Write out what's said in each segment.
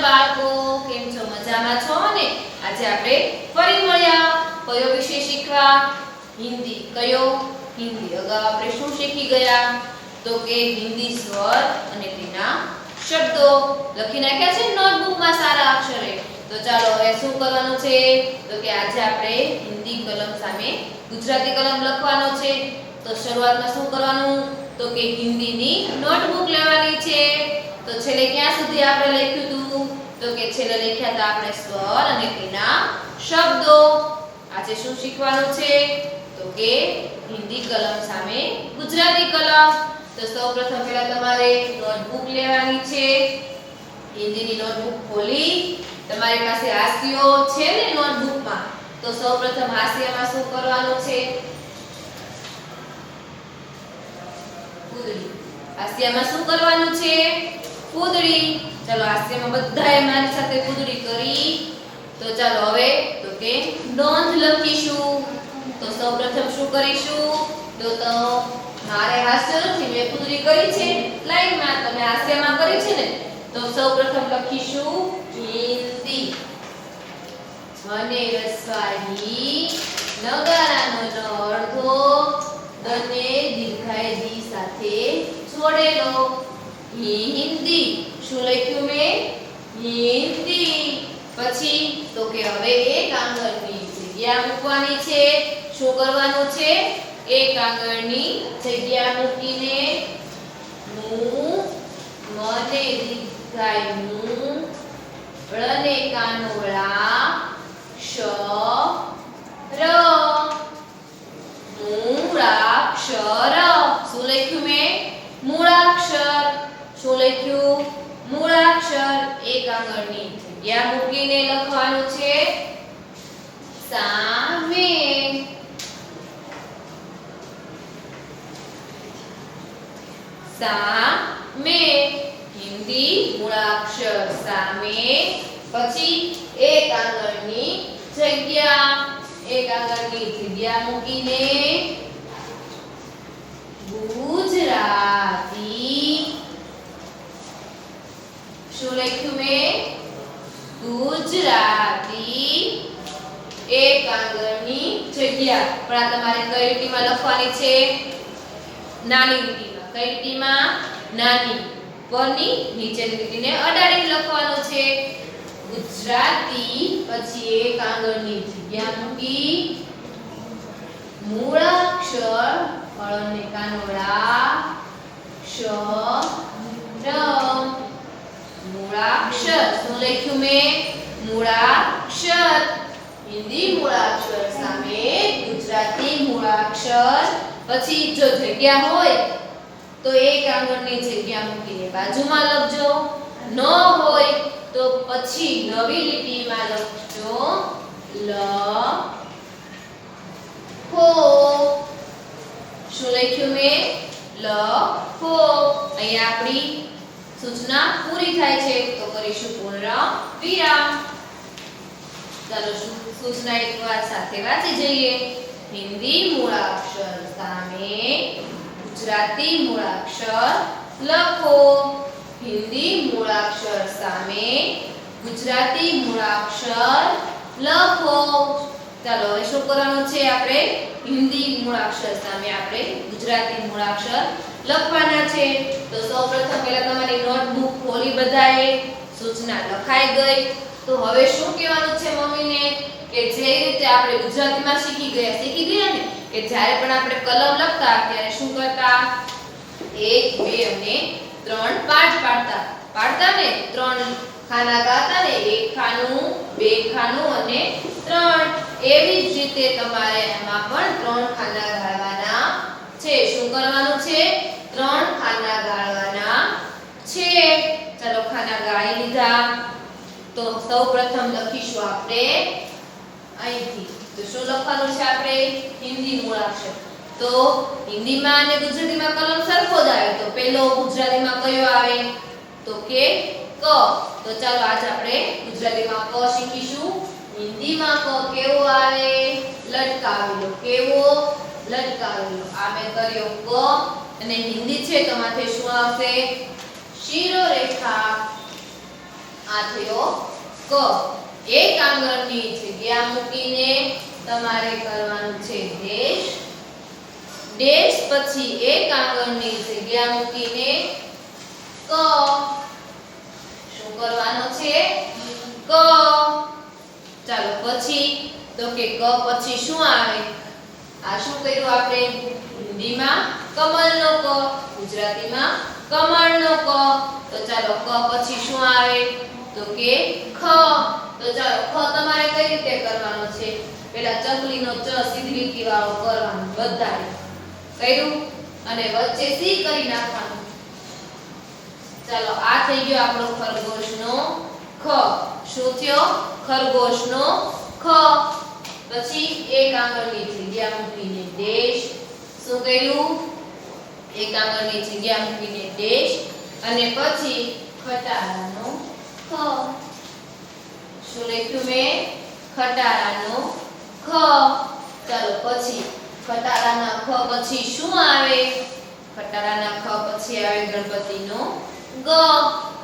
બાળકો, કેમ છો? મજામાં છો ને? આજે આપણે ફરી મળ્યા. કયો વિષય શીખવા? હિન્દી. કયો? હિન્દી. અગાઉ આપણે શું શીખી ગયા? તો કે હિન્દી સ્વર અને તેના શબ્દો લખી નાખ્યા છે નોટબુકમાં સારા અક્ષરે. તો ચાલો હવે શું કરવાનું છે? તો કે આજે આપણે હિન્દી કલમ સામે ગુજરાતી કલમ લખવાનો છે. તો શરૂઆતમાં શું કરવાનું? તો કે હિન્દીની નોટબુક લેવાની છે. તો છેલ્લે ક્યાં સુધી આપણે લખ્યું હતું? તો કે છેલ્લે લખ્યા હતા આપણે સ્વર અને તેના શબ્દો. આજે શું શીખવાનું છે? તો કે હિન્દી કલમ સામે ગુજરાતી કલમ. તો સૌપ્રથમ પહેલા તમારે નોટબુક લેવાની છે. હિન્દીની નોટબુક ખોલી તમારી પાસે હાસ્યો છે ને નોટબુકમાં. તો સૌપ્રથમ હાસ્યમાં શું કરવાનું છે? પૂતળી. હાસ્યમાં શું કરવાનું છે? પૂતળી. ચાલો હાસ્યમાં બધાએ મારી સાથે પૂતળી કરી. તો ચાલો હવે તો કે નોંધ લખીશું. તો સૌપ્રથમ શું કરીશું? તો મારે હાસ્ય નથી, મેં પૂતળી કરી છે લાઈનમાં, તમે હાસ્યમાં કરી છે ને. તો સૌપ્રથમ લખીશું હિન્દી. મને રસવાડી નગારાનો ન અડધો દને દીર્ઘાય દી સાથે જોડેલો. હિન્દી. શું લખ્યું મેં? હિન્દી. પછી તો કે હવે એક આંગળની જગ્યા મૂકવાની છે. શું કરવાનું છે? એક આંગળની જગ્યા મૂકીને મને દીર્ઘાય હું ળને કાનોળા શ ર મૂળાક્ષર. શું લખ્યું મેં? મૂળાક્ષર. શું લખ્યું? મૂળાક્ષર. એક આંગળની જગ્યા મૂકીને લખવાનું છે સામે. સામે. હિન્દી મૂળાક્ષર સામે. પછી એક આંગળની જગ્યા. એક આંગળની જગ્યા મૂકીને ગુજરાતી. શું લખ્યું મેં? ગુજરાતી. એક આંગળની જગ્યા. પણ આ તમારે કઈ લીટીમાં લખવાની છે? નાની લીટીમાં. કઈ લીટીમાં? નાની. પરની નીચેની લીટીને અડાડીને લખવાનું છે ગુજરાતી. પછી એક આંગળની જગ્યા મૂકી મૂળાક્ષર હળને કાનોડા શ ર મૂળાક્ષર. શું લખ્યું મેં? મૂળાક્ષર. હિન્દી મૂળાક્ષર સામે ગુજરાતી મૂળાક્ષર. પછી જો જગ્યા હોય તો એક આંગળની જગ્યા મૂકીને બાજુમાં લખજો. ન હોય તો પછી નવી લીટીમાં લખજો લખો. શું લખ્યું મેં? લખો. અહીંયા આપણી સૂચના પૂરી થાય છે. તો કરીશું પૂર્ણ વિરામ. ચાલો સૂચના એકવાર સાથે વાંચી જઈએ. હિન્દી મૂળાક્ષર સામે ગુજરાતી મૂળાક્ષર લખો. હિન્દી મૂળાક્ષર સામે ગુજરાતી મૂળાક્ષર લખો. ચાલો હવે શું કરવાનું છે? આપણે હિન્દી મૂળાક્ષર સામે આપણે ગુજરાતી મૂળાક્ષર લખવાના છે. તો સૌપ્રથમ પહેલા તમારી નોટબુક ખોલી બધાએ. સૂચના લખાઈ ગઈ. તો હવે શું કહેવાનું છે મમ્મીને? કે જે રીતે આપણે ગુજરાતીમાં શીખી ગયા ને કે જ્યારે પણ આપણે કલમ લખતા ત્યારે શું કરતા? 1 2 અને 3 પાડતા ને 3 ખાના ગાતા ને 1 ખાનું 2 ખાનું અને 3. એવી જ રીતે તમારે આમાં પણ 3 ખાના ગાળવાના છે. શું કરવાનું છે? 3 ખાના ગાળવાના છે. ચાલો ખાના ગાળી લીધા. તો સૌપ્રથમ લખીશું આપણે અહીંથી. તો શું લખવાનું છે આપણે? હિન્દી મૂળાક્ષર. તો હિન્દીમાં અને ગુજરાતીમાં કલમ સરખો જ આવે. તો પહેલો ગુજરાતીમાં કયો આવે? તો કે ક. તો ચાલો આજે આપણે ગુજરાતીમાં ક શીખીશું. હિન્દીમાં ક કેવો આવે? લટકાવેલો. કેવો? લટકાવેલો. આ મેં કર્યો ક. અને હિન્દી છે તો માથે શું આવશે? શિરોરેખા. આ થયો ક. એક આંગળની જગ્યા મૂકીને તમારે કરવાનું છે ડેશ. ડેશ પછી એક આંગળની જગ્યા મૂકીને ક. શું કરવાનું છે? ક. ચાલો પછી તો કે ક પછી શું આવે? આ શું કર્યું આપણે? હિન્દીમાં કમળનો ક, ગુજરાતીમાં કમળનો ક. તો ચાલો ક પછી શું આવે? તો કે ખ. તો ચાલો ખ તમારે કઈ રીતે કરવાનો છે? પેલા ચકલીનો ચ સીધી લીટી વાળો કરવાનો બધાએ. કર્યું? અને વચ્ચે સી કરી નાખવાનું. ચાલો આ થઈ ગયો આપણો ખરગોશનો ખ. શું થયો? ખરગોશનો ખ. પછી એક આંગળની જગ્યા મૂકીને ડેશ. શું કર્યું? એક આંગળની જગ્યા મૂકીને ડેશ અને પછી ખટારાનો ખ. શું લખ્યું મેં? ખટારાનો ખ. ચાલો પછી ખટારાના ખ પછી શું આવે? ખટારાના ખ પછી આવે ગણપતિનો ગ.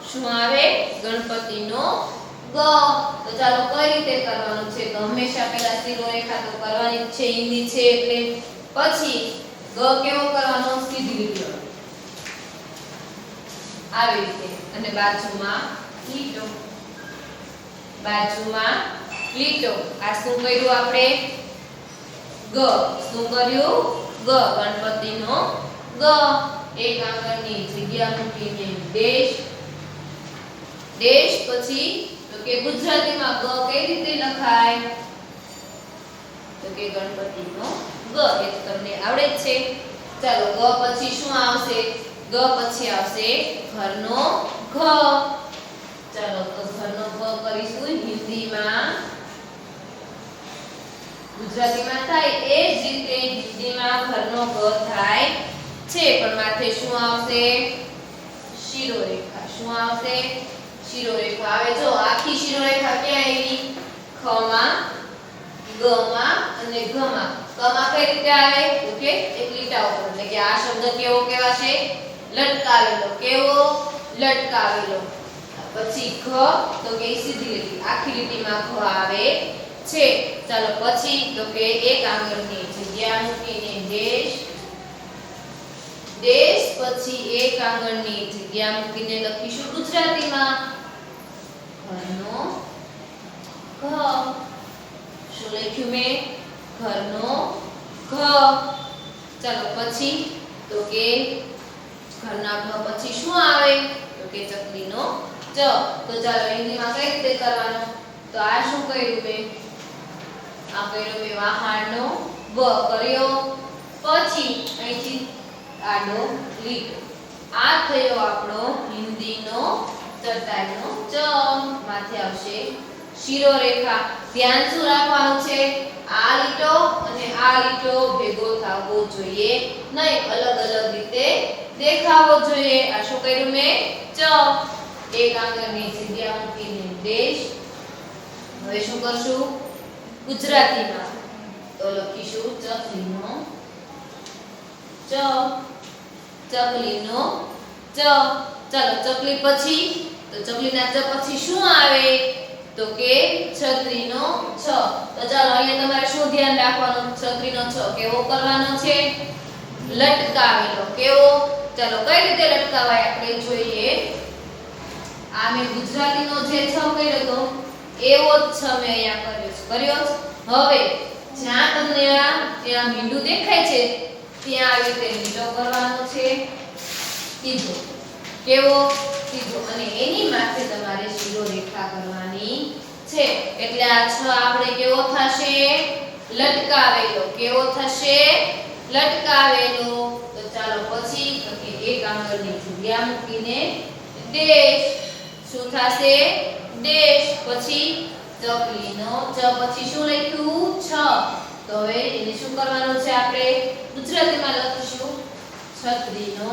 શું આવે? ગણપતિનો ગ. તો ચાલો કઈ રીતે કરવાનું છે? તો હંમેશા પહેલા શિરોરેખા તો કરવાની જ છે, હિન્દી છે એટલે. પછી ગ કેવો કરવાનો? સીધી લીટીઓ આવી રીતે અને બાજુમાં લીટો. બાજુમાં લીટો. આ શું કર્યું આપણે? ગ. શું કર્યું? ગ. ગણપતિનો ગ. એક આંગળની જગ્યા મૂકીને ડેશ. ડેશ પછી તો કે ગુજરાતીમાં ગ કઈ રીતે લખાય? તો કે ગણપતિનો ગ. એ તો તમને આવડે જ છે. ચાલો ગ પછી શું આવશે? ગ પછી આવશે ઘરનો ઘ. ચાલો તો ઘરનો ઘ કરીશું હિન્દીમાં. ગુજરાતીમાં થાય એ જ રીતે હિન્દીમાં ઘરનો ઘ થાય છે, પણ માથે શું આવશે? શિરોરેખા. શું આવશે? શિરોરેખા. હવે જો આખી શિરોરેખા ક્યાં આવી? ખ માં, ગ માં અને ઘ માં. ક માં કઈ રીતે આવે? તો કે એક લીટા ઉપર. એટલે કે આ શબ્દ કેવો કહેવાશે? લટકાવેલો. કેવો? લટકાવેલો. પછી ઘ તો કે સીધી લીટી, આખી લીટીમાં ઘ આવે છે. ચાલો પછી તો કે એક આંગળની જગ્યા મૂકીને ડેશ. ડેશ પછી એક આંગળની જગ્યા મૂકીને લખીશું ગુજરાતીમાં ઘરનો ઘ. શું લખ્યું મેં? ઘરનો ઘ. ચાલો પછી તો કે ઘરના ઘ પછી શું આવે? તો કે ચકલીનો ચ. તો ચાલો હિન્દીમાં કઈ રીતે કરવાનું? તો આ શું કર્યું મેં? આ કર્યો મેં વહાણનો વ કર્યો. પછી અહીંથી આડો લીટો. આ થયો આપણો હિન્દીનો ચટાઈનો ચ. માથે આવશે શિરોરેખા. ધ્યાન શું રાખવાનું છે? આ લીટો અને આ લીટો ભેગો થવો જોઈએ નહીં, અલગ અલગ રીતે દેખાવો જોઈએ. આ શું કર્યું મેં? ચ. એક આંગળની જગ્યા મૂકીને ડેશ. હવે શું કરશું? ગુજરાતીમાં તો લખીશું ચકલીનો ચ. ચકલીનો ચ. ચાલો ચકલી પછી તો ચકલીના ચ પછી શું આવે? તો કે છત્રીનો છ. તો ચાલો અહીંયા તમારે શું ધ્યાન રાખવાનું? છત્રીનો છ કેવો કરવાનો છે? લટકાવેલો. કેવો? ચાલો કઈ રીતે લટકાવાય આપણે જોઈએ. આ મેં ગુજરાતીનો જે છ કર્યો તો એવો જ છ મેં અહીંયા કર્યો છે. હવે જ્યાં તમને ત્યાં મીંડું દેખાય છે ત્યાં આવી રીતે લીટો કરવાનો છે. સીધો. કેવો? સીધો. અને એની માથે તમારે શિરોરેખા કરવાની છે. એટલે આ છ આપણે કેવો થશે? લટકાવેલો. કેવો થશે? લટકાવેલો. તો ચાલો પછી તો કે એક આંગળની જગ્યા મૂકીને ડેશ. શું થશે? ડેશ. પછી ચકલીનો ચ પછી શું લખ્યું? છ. તો હવે એને શું કરવાનું છે? આપણે ગુજરાતીમાં લખીશું છત્રીનો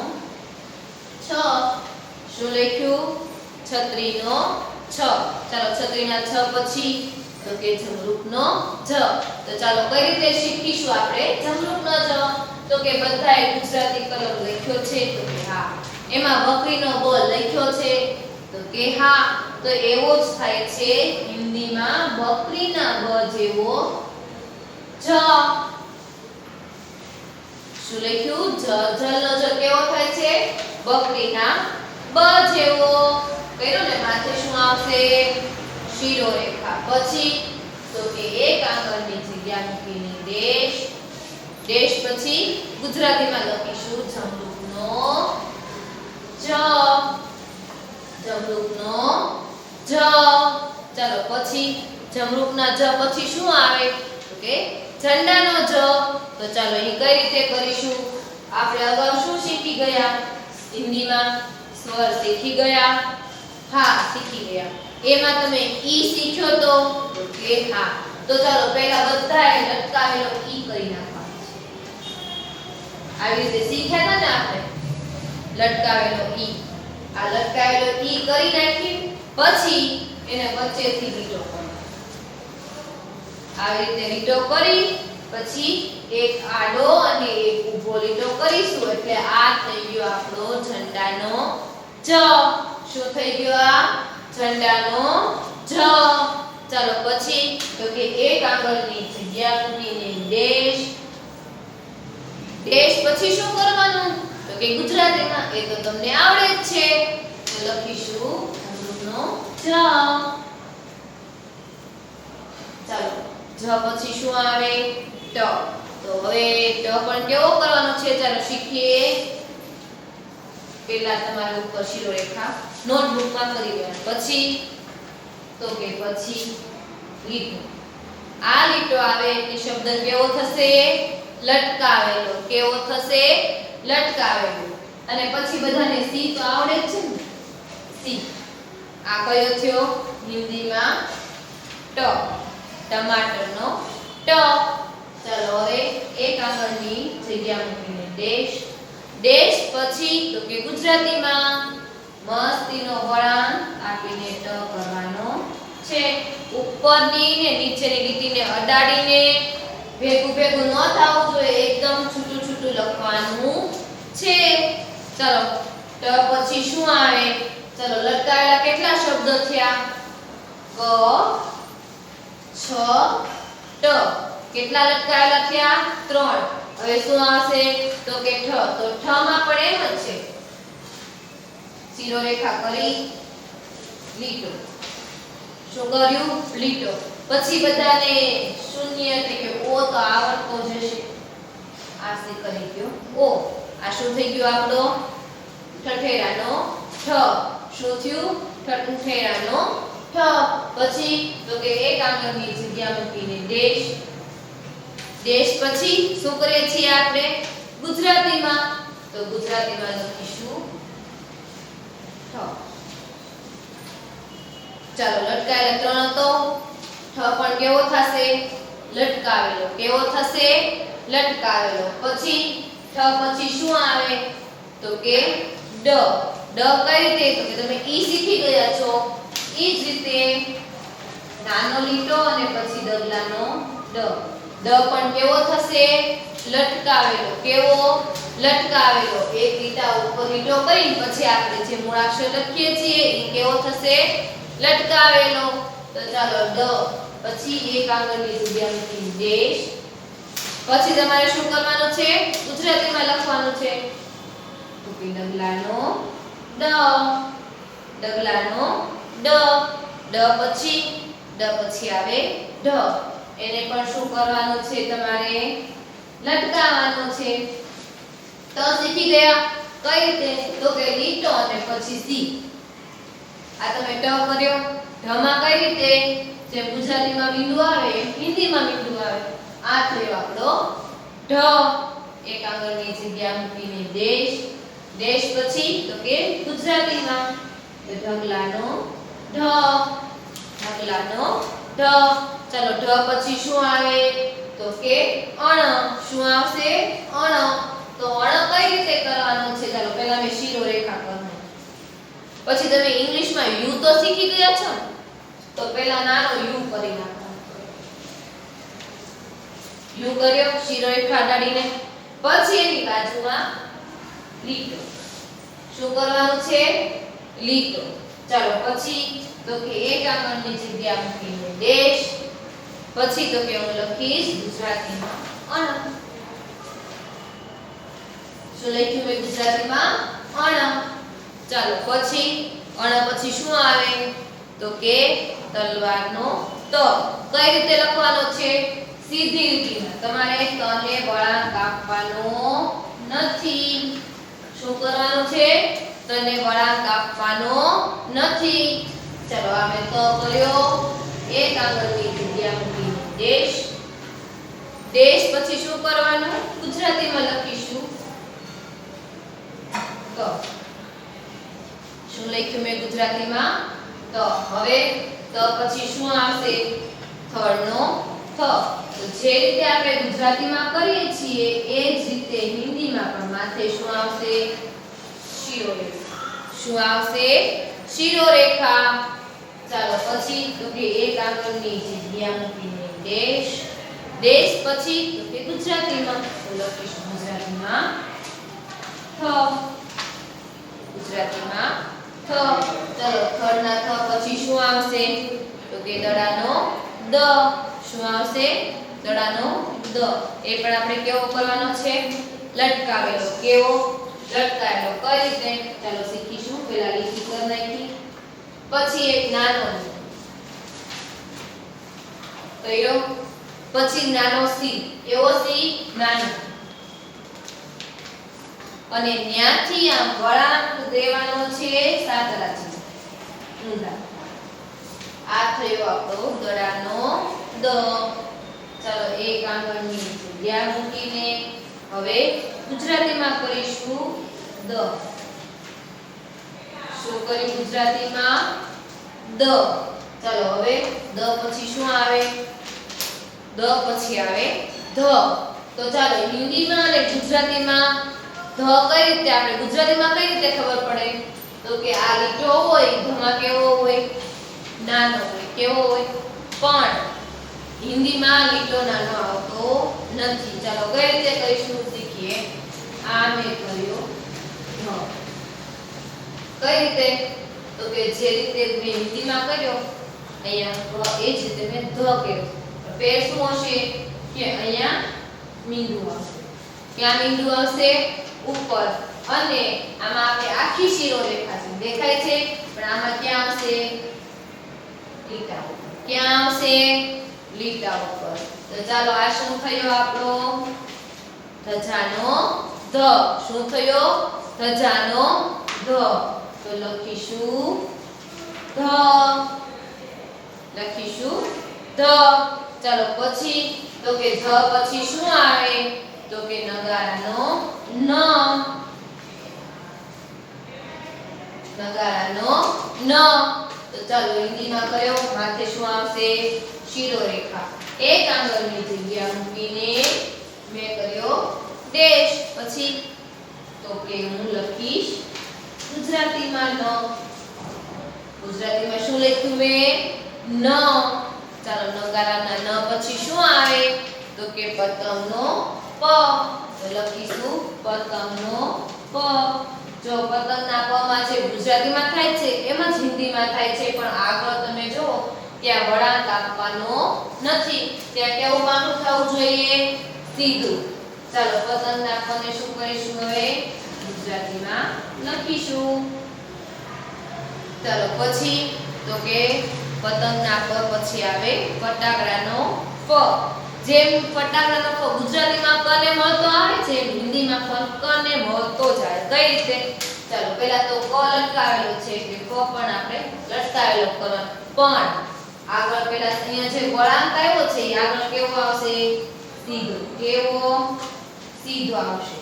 છ. શું લખ્યું? છત્રીનો છ. ચાલો છત્રીના છ પછી તો કે જમરૂખનો જ. તો ચાલો કઈ રીતે શીખીશું આપણે જમરૂખનો જ? તો કે બધાએ ગુજરાતી કલમ લખ્યો છે તો કે હા. એમાં બકરીનો બ લખ્યો છે તો કે હા. તો એવો જ થાય છે હિન્દીમાં બકરીના બ જેવો જ. શું લખ્યું? જલનો જ કેવો થાય છે? બકરીના બ જેવો. કર્યો ને? માથે શું આવશે? શિરોરેખા. પછી તો કે એક આંગળની જગ્યા મૂકીને ડેશ. ડેશ પછી ગુજરાતીમાં લખીશું જમરૂખનો જ. જમરૂખનો જ. ચાલો પછી જમરૂખના જ પછી શું આવે? તો કે ઝંડાનો જ. તો ચાલો અહીં કઈ રીતે કરીશું? આપણે અગાઉ શું શીખી ગયા? હિન્દીમાં સ્વર શીખી ગયા? હા, શીખી ગયા. એમાં તમે ઈ શીખ્યો તો કે હા. તો ચાલો પહેલા બધાએ લટકાવેલો ઈ કરી નાખવાનો છે. આવી રીતે શીખ્યા હતા ને આપણે લટકાવેલો ઈ. આ લટકાવેલો ઈ કરી નાખી પછી એને વચ્ચેથી લીટો કરવાનો. આવી રીતે લીટો કરી પછી એક આડો અને એક ઊભો લીટો કરીશું એટલે આ થઈ ગયો આપણો ઝંડાનો જ. શું થઈ ગયો? આ ઝંડાનો જ. ચાલો પછી તો કે એક આંગળની જગ્યા મૂકીને ડેશ. ડેશ પછી શું કરવાનું? તો કે ગુજરાતીમાં એ તો તમને આવડે જ છે. તો લખીશું જમરૂખનો જ. ચાલો જ પછી શું આવે? ટ. તો હવે ટ પણ કેવો કરવાનો છે? ચાલો શીખીએ. પહેલા તમારે ઉપર શિરોરેખા નોટબુકમાં કરી દેવાનું. પછી તો કે પછી લીટો. આ લીટો આવે એટલે શબ્દ કેવો થશે? લટકાવેલો. કેવો થશે? લટકાવેલો. અને પછી બધાને સી તો આવડે જ છે ને? સી. આ કયો થયો હિન્દીમાં? ટ. ટમાટરનો ટ. ચાલો હવે એક આંગળની જગ્યા મૂકીને ડેશ. ડેશ પછી તો કે ગુજરાતીમાં મસ્તીનો વળાંક આપીને ટ કરવાનો છે. ઉપરની ને નીચેની લીટીને અડાડીને ભેગું ભેગું ન થવું જોઈએ. એકદમ છૂટું છૂટું લખવાનું છે. ચાલો ટ પછી શું આવે? ચાલો લટકાવેલા કેટલા શબ્દો થયા? ક છ ટ. કેટલા લટકાવેલા થયા? 3. હવે શું આવશે? તો કે ઠ. તો ઠ માં પણ એમ જ છે. શિરોરેખા કરી લીટો. શું કર્યું? લીટો. પછી બધાને શૂન્ય એટલે કે ઓ તો આવડતો જશે. આ સે કરી ગયો ઓ. આ શું થઈ ગયું આપણો? ઠઠેરાનો ઠ. શું થયું? ઠઠેરાનો ઠ. પછી તો કે એક આંગળની જગ્યા મૂકીને ડેશ. ડેશ પછી શું કરીએ છીએ આપણે ગુજરાતીમાં? તો ગુજરાતીમાં લખીશું ઠ. ચાલો લટકાવેલા 3 હતો. ઠ પણ કેવો થશે? લટકાવેલો. કેવો થશે? લટકાવેલો. પછી ઠ પછી શું આવે? તો કે ડ. ડ કઈ રીતે? તો કે તમે ઈ શીખી ગયા છો. ઈ જ રીતે નાનો લીટો અને પછી ડગલાનો ડ. ડ પણ કેવો થશે? લટકાવેલો. કેવો? લટકાવેલો. એક લીટા ઉપર લીટો કરી પછી આપણે જે મૂળાક્ષર લખીએ છીએ એ કેવો થશે? લટકાવેલો. તો ચાલો ડ પછી એક આંગળની જગ્યા મૂકી ડેશ. પછી તમારે શું કરવાનું છે? ગુજરાતીમાં લખવાનું છે. તો કે ડગલાનો ડ. ડગલાનો ડ. ડ પછી આવે ઢ. એને પણ શું કરવાનું છે? તમારે લટકાવવાનો છે. તો શીખી ગયા કઈ રીતે? તો કે લીટો અને પછી સી. આ તમે ટ કર્યો. ઢમાં કઈ રીતે? જે ગુજરાતીમાં બિંદુ આવે હિન્દીમાં બિંદુ આવે. આ થયો આપણો ઢ. એક આંગળની જગ્યા મૂકીને ડેશ. ડેશ પછી તો કે ગુજરાતીમાં ઢગલાનો ઢ. ઢગલાનો ઢ. ચાલો ઢ પછી શું આવે? તો કે અણ. શું આવશે? અણ. તો અણ કઈ રીતે કરવાનું છે? ચાલો પહેલા મેં શિરોરેખા કરવાનું. પછી તમે ઇંગ્લિશમાં યુ તો શીખી ગયા છો ને? તો પહેલા નાનો યુ કરી નાખવાનો. યુ કર્યો શિરોરેખા અડાડીને. પછી એની બાજુમાં લીટો. શું કરવાનું છે? લીટો. ચાલો પછી તો કે એક આંગળની જગ્યા મૂકીને ડેશ, પછી તો કે હું લખીશ ગુજરાતીમાં અણ. શું લખ્યું મેં ગુજરાતીમાં અણ. ચાલો પછી અણ પછી શું આવે તો કે તલવારનો ત. કઈ રીતે લખવાનો છે? સીધી લીટીમાં. તમારે તને વળાંક આપવાનો નથી. શું કરવાનું છે? તને વળાંક આપવાનો નથી. ચાલો આ મેં ત કર્યો, એક આંગળની જગ્યા મૂકીને ડેશ. ડેશ પછી શું કરવાનું? ગુજરાતીમાં લખીશું ત. શું લખ્યું મેં ગુજરાતીમાં? ત. હવે ત પછી શું આવશે? થળનો થ. તો જે રીતે આપણે ગુજરાતીમાં કરીએ છીએ એ જ રીતે હિન્દીમાં પણ માથે શું આવશે? શિરોરેખા. શું આવશે? શિરોરેખા. ચાલો પછી તો કે એક આંગળની જગ્યા મૂકીને ડેશ. ડેશ પછી તો કે ગુજરાતીમાં તો લખીશું ગુજરાતીમાં થ. ગુજરાતીમાં થ. ચાલો થળના થ પછી શું આવશે તો કે દડાનો દ. શું આવશે? દડાનો દ. એ પણ આપણે કેવો કરવાનો છે? લટકાવેલો. કેવો? લટકાવેલો. કઈ રીતે? ચાલો શીખીશું. પહેલા લીટી કરી નાખી, પછી એક નાનો કર્યો, પછી નાનો સી. એવો સી નાનો, અને ન્યાથી આમ વળાંક દેવાનો છે સાતરાથી ઊંધા. આ થયો આપણો દડાનો દ. ચાલો એક આંગળની જગ્યા મૂકીને હવે ગુજરાતીમાં કરીશું દ. શું કરી ગુજરાતીમાં? દ. ચાલો હવે દ પછી શું આવે? દ પછી આવે ધ. તો ચાલો હિન્દીમાં અને ગુજરાતીમાં ધ કઈ રીતે આપણે ગુજરાતીમાં કઈ રીતે ખબર પડે તો કે આ લીટો હોય ધમાં કેવો હોય? નાનો હોય. કેવો હોય? પણ હિન્દીમાં લીટો નાનો આવતો નથી. ચાલો કઈ રીતે કરીશું શીખીએ. આ મેં કર્યો ધ. કઈ રીતે તો કે જે રીતે મેં હિન્દીમાં કર્યો અહીંયા એ જ રીતે મેં ધ કર્યો. પેર શું હશે કે અહીંયા મીંડું આવશે. ક્યાં મીંડું આવશે? ઉપર. અને આમાં આપણે આખી શિરોરેખા છે દેખાય છે, પણ આમાં ક્યાં આવશે? લીટા ઉપર. ક્યાં આવશે? લીટા ઉપર. તો ચાલો આ શું થયો આપણો? ધજાનો ધ. શું થયો? ધજાનો ધ. તો લખીશું ધ. લખીશું ધ. ચાલો પછી તો કે ધ પછી શું આવે તો કે નગારાનો ન. નગારાનો ન. તો ચાલો હિન્દીમાં કયો? માથે શું આવશે? શિરોરેખા. એક આંગળની જગ્યા મૂકીને મેં કર્યો ડેશ. પછી તો કે હું લખીશ ગુજરાતીમાં ન. ગુજરાતીમાં શું લખ્યું મેં? ન. ચાલો નગારાના ન પછી શું આવે તો કે પતંગનો પ. તો લખીશું પતંગનો પ. જો પતંગના પ માં જે ગુજરાતીમાં થાય છે એમાં જ હિન્દીમાં થાય છે, પણ આગળ તમે જો ત્યાં વળાંક આપવાનો નથી. ત્યાં કેવું માનું થવું જોઈએ? સીધું. ચાલો પતંગના પ ને શું કરીશું હવે? ગુજરાતીમાં લખીશું. ચાલો પછી તો કે પતંગના પ પછી આવે ફટાકડાનો પ. જેમ ફટાકડાનો પ ગુજરાતીમાં ક ને મળતો આવે છે એમ હિન્દીમાં પણ ક ને મળતો જાય. કઈ રીતે? ચાલો પહેલા તો ક લટકાવેલો છે એટલે ક પણ આપણે લટકાવેલો કરવાનો. પણ આગળ પહેલા અહીંયા જે વળાંક આવ્યો છે એ આગળ કેવો આવશે? સીધો. કેવો? સીધો આવશે.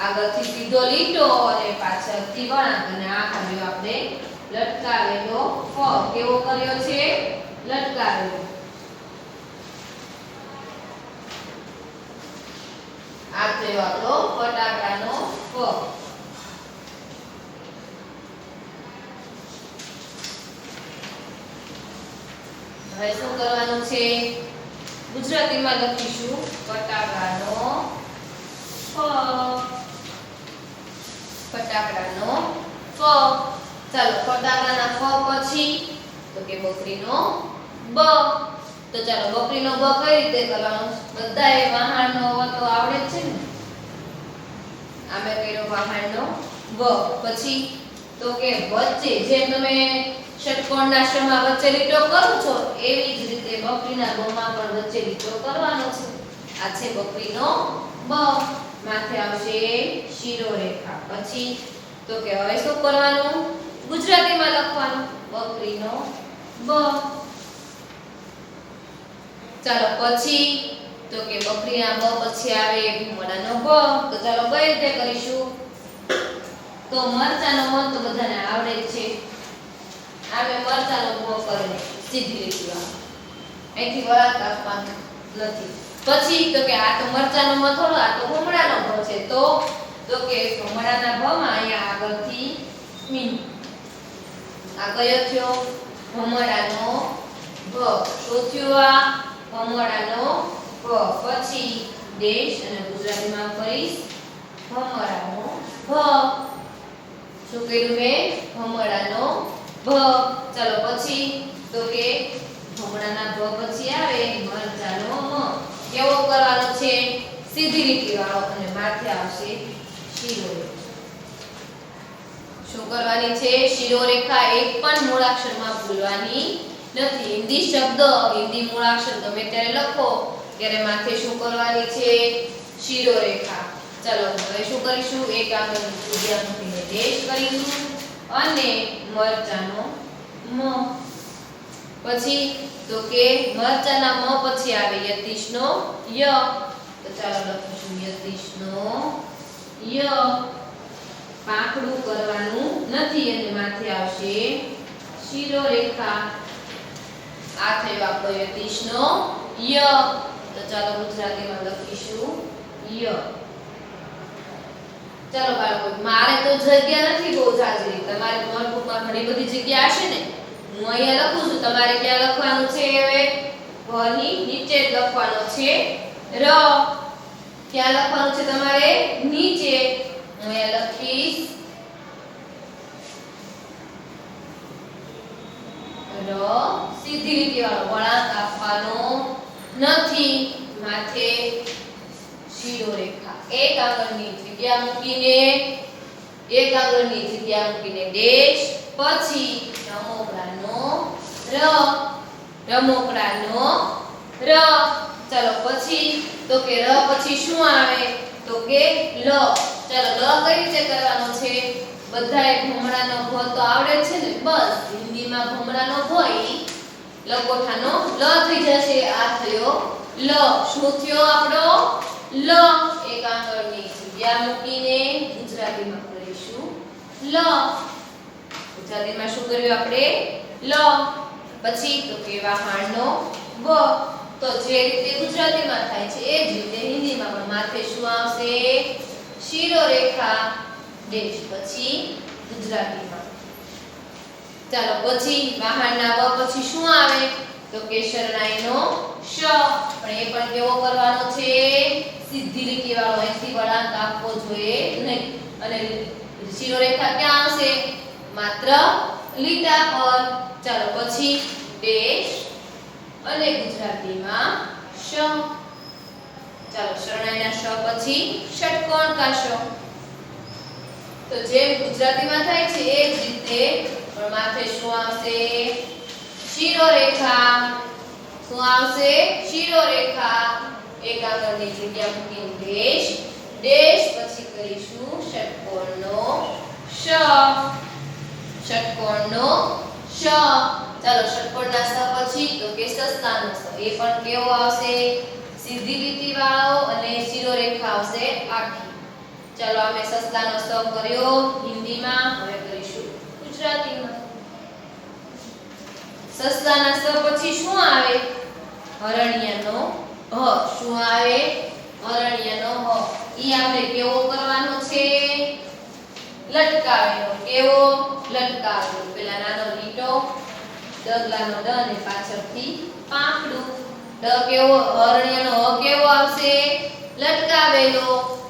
આગળથી સીધો લીટો અને પાછળથી વળાંક, અને આ કર્યો આપણે લટકાવેલો ફ. કેવો કર્યો છે? લટકાવેલો. આ થયો આપણો ફટાકડાનો ફ. હવે શું કરવાનું છે? ગુજરાતીમાં લખીશું ફટાકડાનો ફ. ફટાકડાનો ફ. ચાલો ફટાકડાના ફ પછી તો કે બકરીનો બ. તો ચાલો બકરીનો બ કઈ રીતે કરવાનો? બધાએ વાહણનો વ તો આવડે જ છે ને. આમે કર્યો વાહણનો વ. પછી તો કે વચ્ચે જેમ તમે ષટકોણના શમાં વચ્ચે લીટો કરો છો એવી જ રીતે બકરીના બમાં પણ વચ્ચે લીટો કરવાનો છે. આ છે બકરીનો બ. માથે આવશે શિરોરેખા. પછી તો કે હવે શું કરવાનું? ગુજરાતીમાં લખવાનું બકરીનો બ. ચાલો પછી તો કે બકરીના બ પછી આવે ભમરાનો ભ. તો ચાલો કઈ રીતે કરીશું? તો મરચાનો મ તો બધાને આવડે જ છે. આમે મરચાનો ભ કરીને સીધી લીટીમાં અહીંથી વળાંક આપવાનું નથી. પછી તો કે આ તો મરચાનો મ થોડો, આ તો ભમરાનો ભ છે. તો કે ભમરાના ભમાં અહીંયા આગળથી મીન. આ કયો થયો? ભમરાનો ભ. શું થયો? આ ભમરાનો ભ. પછી દેશ અને ગુજરાતીમાં કરીશ ભમરાનો ભ. શું કર્યું મેં? ભમરાનો ભ. ચાલો પછી તો કે ભમરાના ભ પછી આવે મરચાનો મ. કેવો કરવાનો છે? સીધી લીટી વાળો અને માથે આવશે શિરોરેખા. શું કરવાની છે? શિરોરેખા એક પણ મૂળાક્ષરમાં ભૂલવાની નથી. હિન્દી શબ્દ, હિન્દી મૂળાક્ષર ગમે ત્યારે લખો ત્યારે માથે શું કરવાની છે? શિરોરેખા. ચાલો હવે શું કરીશું? એક આગળની જગ્યા મૂકીને ડેશ કરીશું અને મરચાનો મ. પછી તો કે મરચાના મ પછી આવે યતીશનો ય. તો ચાલો લખીશું યતીશનો ય. પાંખડું કરવાનું નથી અને માથે આવશે શિરોરેખા. આ થયો આપણો યતીશનો ય. તો ચાલો ગુજરાતીમાં લખીશું ય. ચાલો બાળકો, મારે તો જગ્યા નથી બહુ જાજી. તમારે નોટબુકમાં ઘણી બધી જગ્યા હશે ને. હું અહીંયા લખું છું. તમારે ક્યાં લખવાનું છે? હવે ભની નીચે જ લખવાનો છે ર. ક્યાં લખવાનું છે તમારે? નીચે. હું અહીંયા લખીશ ર. સીધી લીટી વાળો વળાંક આપવાનો નથી. માથે શિરોરેખા. એક આગળની જગ્યા મૂકીને ડેશ. પછી રમકડાનો ર. રમકડાનો ર. ચાલો પછી તો કે ર પછી શું આવે? તો કે લ. ચાલો લ કઈ રીતે કરવાનો છે? બધાએ ભમરાનો ભ તો આવડે છે ને. બસ હિન્દીમાં ભમરાનો ભ ઈ લકોઠાનો લ થઈ જશે. આ થયો લ. શું થયો આપણો? લ. એક આગળની જગ્યા મૂકીને ગુજરાતીમાં કરીશું લ. ગુજરાતીમાં શું કર્યું આપણે? લ. પછી તો કે વાહણનો બ. તો જે રીતે ગુજરાતીમાં થાય છે એ જ રીતે હિન્દીમાં પણ માથે શું આવશે? શિરોરેખા ડેશ. પછી ગુજરાતીમાં ચાલો પછી વાહણના વ પછી શું આવે? તો કે શરણાઈનો શ. પણ એ પણ કેવો કરવાનો છે? સીધી લીટી વાળો. અહીંથી વળાંક આપવો જોઈએ નહીં. અને શિરોરેખા ક્યાં આવશે? માત્ર લીટા પર. ચાલો પછી ડેશ અને ગુજરાતીમાં શ. ચાલો શરણાઈના શ પછી ષટકોણ કા શ. તો જેમ ગુજરાતીમાં થાય છે એ જ રીતે પણ માથે શું આવશે? શિરોરેખા. શું આવશે? શિરોરેખા. એક આગળની જગ્યા મૂકીને ડેશ. ડેશ પછી કરીશું ષટકોણનો શ. ષટકોણનો શ. ચાલો ષટકોણના સ પછી તો કે સસ્તાનો સ. એ પણ કેવો આવશે? સીધી લીટી વાળો અને શિરોરેખા આવશે આખી. ચાલો અમે સસ્તાનો સ કર્યો હિન્દીમાં. હવે કરીશું ગુજરાતીમાં. સસ્તાના સ પછી શું આવે? હરણિયાનો હ. શું આવે? હરણિયાનો હ. ઈ આપણે કેવો કરવાનો છે? લટકાવેલો. કેવો? લટકાવેલો. પેલા નાનો લીટો, ડગલાનો ડ અને પાછળથી પાંખડું. ડ કેવો? હરણિયાનો હ કેવો આવશે? લટકાવેલો.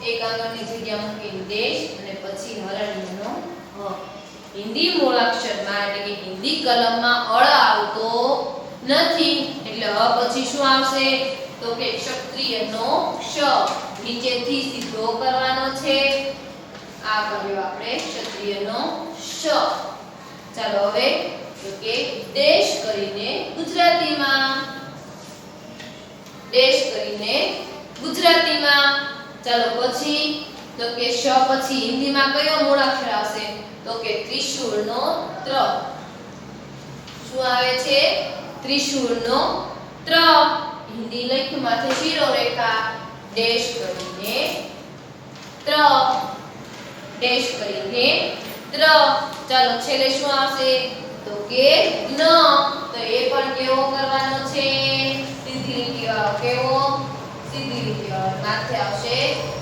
એક આગળની જગ્યા મૂકીને ડેશ અને પછી હરણિયાનો હ. હિન્દી મૂળાક્ષરમાં એટલે કે હિન્દી કલમમાં અળ આવતો નથી એટલે અ પછી શું આવશે તો કે ક્ષત્રિયનો ક્ષ નીચેથી સીધો કરવાનો છે આ કર્યો આપણે ક્ષત્રિયનો ક્ષ ચાલો હવે તો કે દેશ કરીને ગુજરાતીમાં ચાલો પછી તો કે શ પછી હિન્દીમાં કયો મૂળાક્ષર આવશે તો કે ત્રિશૂળનો ત્ર શું આવે છે ત્રિશૂળનો ત્ર હિન્દી લખ્યું માથે શીરો રેખા ડેશ કરીને ત્ર ચાલો છેલ્લે શું આવશે તો કે ન તો એ પણ કેવો કરવાનો છે સીધી લીટી વાળો કેવો સીધી લીટી વાળો માથે આવશે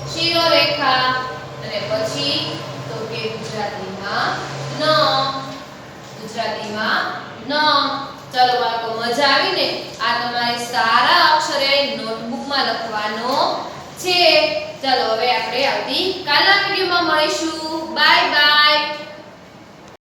શીરો રેખા અને પછી તો કે ગુજરાતીમાં ન ચાલો બાળકો મજા આવી ને આ તમારે સારા અક્ષરે નોટબુકમાં લખવાનો છે ચાલો હવે આપણે આવતી કાલના વિડિયોમાં મળીશું